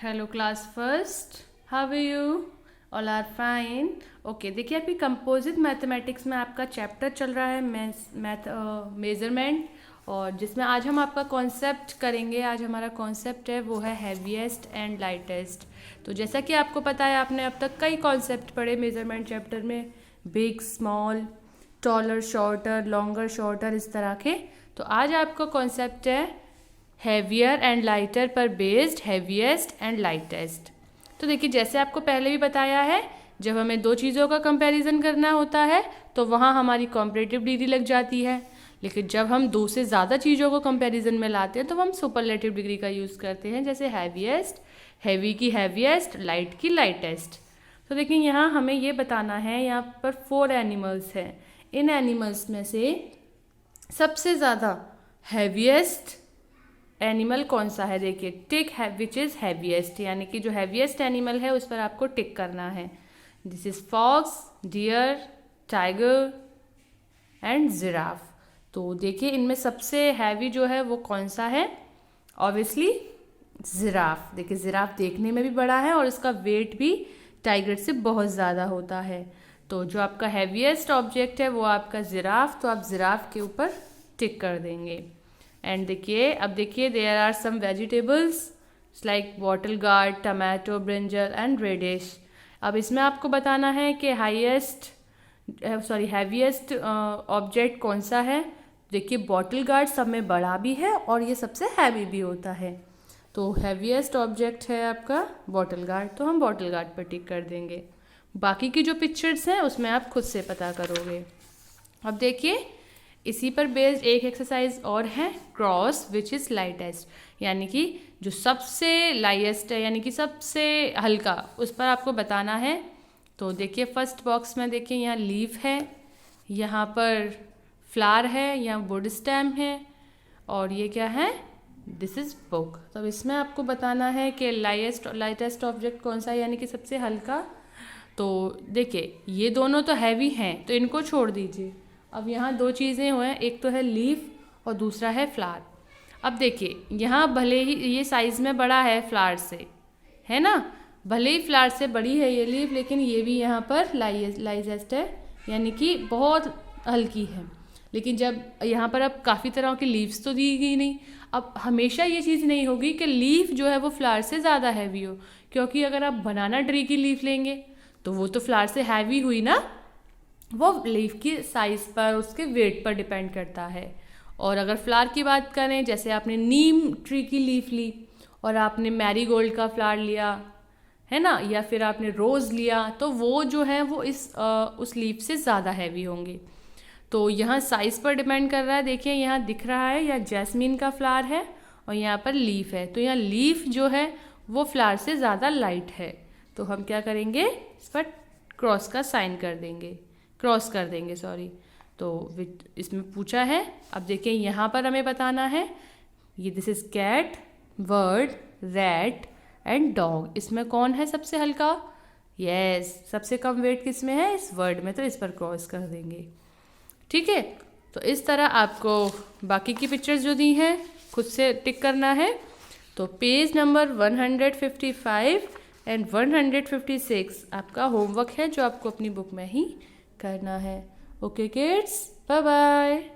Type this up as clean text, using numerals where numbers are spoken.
Hello class first, how are you? All are fine. Okay, देखिए अभी composite mathematics में आपका चैप्टर चल रहा है मेजरमेंट, और जिसमें आज हम आपका कॉन्सेप्ट करेंगे। आज हमारा कॉन्सेप्ट है वो है हैवीएस्ट एंड लाइटेस्ट। तो जैसा कि आपको पता है, आपने अब तक कई कॉन्सेप्ट पढ़े मेजरमेंट चैप्टर में, big, small, taller, shorter, longer, shorter, इस तरह के। तो आज आपका कॉन्सेप्ट है हैवियर एंड लाइटर पर बेस्ड हैवीएस्ट एंड लाइटेस्ट। तो देखिए, जैसे आपको पहले भी बताया है, जब हमें दो चीज़ों का कंपैरिजन करना होता है तो वहाँ हमारी कॉम्परेटिव डिग्री लग जाती है, लेकिन जब हम दो से ज़्यादा चीज़ों को कंपैरिजन में लाते हैं तो हम सुपरलेटिव डिग्री का यूज़ करते हैं, जैसे हैवीएस्ट, हैवी की हैवीएस्ट, लाइट की लाइटेस्ट। तो देखिए, यहाँ हमें ये बताना है, यहाँ पर 4 एनिमल्स हैं। इन एनिमल्स में से सबसे ज़्यादा हैवीएस्ट एनिमल कौन सा है? देखिए, टिक है विच इज़ हैवीएस्ट, यानी कि जो हैवीएस्ट एनिमल है उस पर आपको टिक करना है। This is fox, deer, tiger and giraffe. तो देखिए, इनमें सबसे हैवी जो है वो कौन सा है? Obviously giraffe. देखिए, जिराफ देखने में भी बड़ा है और इसका वेट भी टाइगर से बहुत ज़्यादा होता है। तो जो आपका हैवीएस्ट ऑब्जेक्ट है वो आपका जिराफ, तो आप जिराफ के ऊपर टिक कर देंगे। एंड देखिए, अब देखिए, there are some vegetables like bottle gourd, tomato, brinjal and radish. अब इसमें आपको बताना है कि हैवीएस्ट ऑब्जेक्ट कौन सा है। देखिए, बॉटल गार्ड सब में बड़ा भी है और ये सबसे हैवी भी होता है। तो हैवीएस्ट ऑब्जेक्ट है आपका बॉटल गार्ड, तो हम बॉटल गार्ड पर टिक कर देंगे। बाकी की जो पिक्चर्स हैं उसमें आप खुद से पता करोगे। अब देखिए, इसी पर बेस्ड एक एक्सरसाइज और है, क्रॉस विच इज़ लाइटेस्ट, यानी कि जो सबसे लाइटेस्ट है, यानी कि सबसे हल्का, उस पर आपको बताना है। तो देखिए, फर्स्ट बॉक्स में देखिए, यहाँ लीफ है, यहाँ पर फ्लावर है, यहाँ वुड स्टेम है, और ये क्या है? This is book. तो इसमें आपको बताना है कि लाइटेस्ट ऑब्जेक्ट कौन सा है, यानी कि सबसे हल्का। तो देखिए, ये दोनों तो हैवी हैं, तो इनको छोड़ दीजिए। अब यहाँ दो चीज़ें हुए हैं, एक तो है लीफ और दूसरा है फ्लावर। अब देखिए, यहाँ भले ही ये साइज़ में बड़ा है फ्लावर से, है ना, भले ही फ्लावर से बड़ी है ये लीफ, लेकिन ये भी यहाँ पर लाइटेस्ट है, यानी कि बहुत हल्की है। लेकिन जब यहाँ पर अब काफ़ी तरह की लीव्स तो दी गई नहीं। अब हमेशा ये चीज़ नहीं होगी कि लीफ जो है वो फ्लावर से ज़्यादा हैवी हो, क्योंकि अगर आप बनाना ट्री की लीफ लेंगे तो वो तो फ्लावर से हैवी हुई ना, वो लीफ की साइज़ पर, उसके वेट पर डिपेंड करता है। और अगर फ्लावर की बात करें, जैसे आपने नीम ट्री की लीफ ली और आपने मैरीगोल्ड का फ्लावर लिया, है ना, या फिर आपने रोज़ लिया, तो वो जो है वो उस लीफ से ज़्यादा हैवी होंगे। तो यहाँ साइज़ पर डिपेंड कर रहा है। देखिए, यहाँ दिख रहा है, यहाँ जैस्मीन का फ्लावर है और यहाँ पर लीफ है, तो यहाँ लीफ जो है वो फ्लावर से ज़्यादा लाइट है। तो हम क्या करेंगे, इस पर क्रॉस का साइन कर देंगे, क्रॉस कर देंगे, सॉरी। तो इसमें पूछा है, अब देखिए यहाँ पर हमें बताना है, ये this is cat, bird, rat and dog. इसमें कौन है सबसे हल्का? यस, सबसे कम वेट किस में है? इस वर्ड में, तो इस पर क्रॉस कर देंगे। ठीक है, तो इस तरह आपको बाकी की पिक्चर्स जो दी हैं खुद से टिक करना है। तो पेज नंबर 155 एंड 156 आपका होमवर्क है, जो आपको अपनी बुक में ही करना है। Okay kids, bye bye.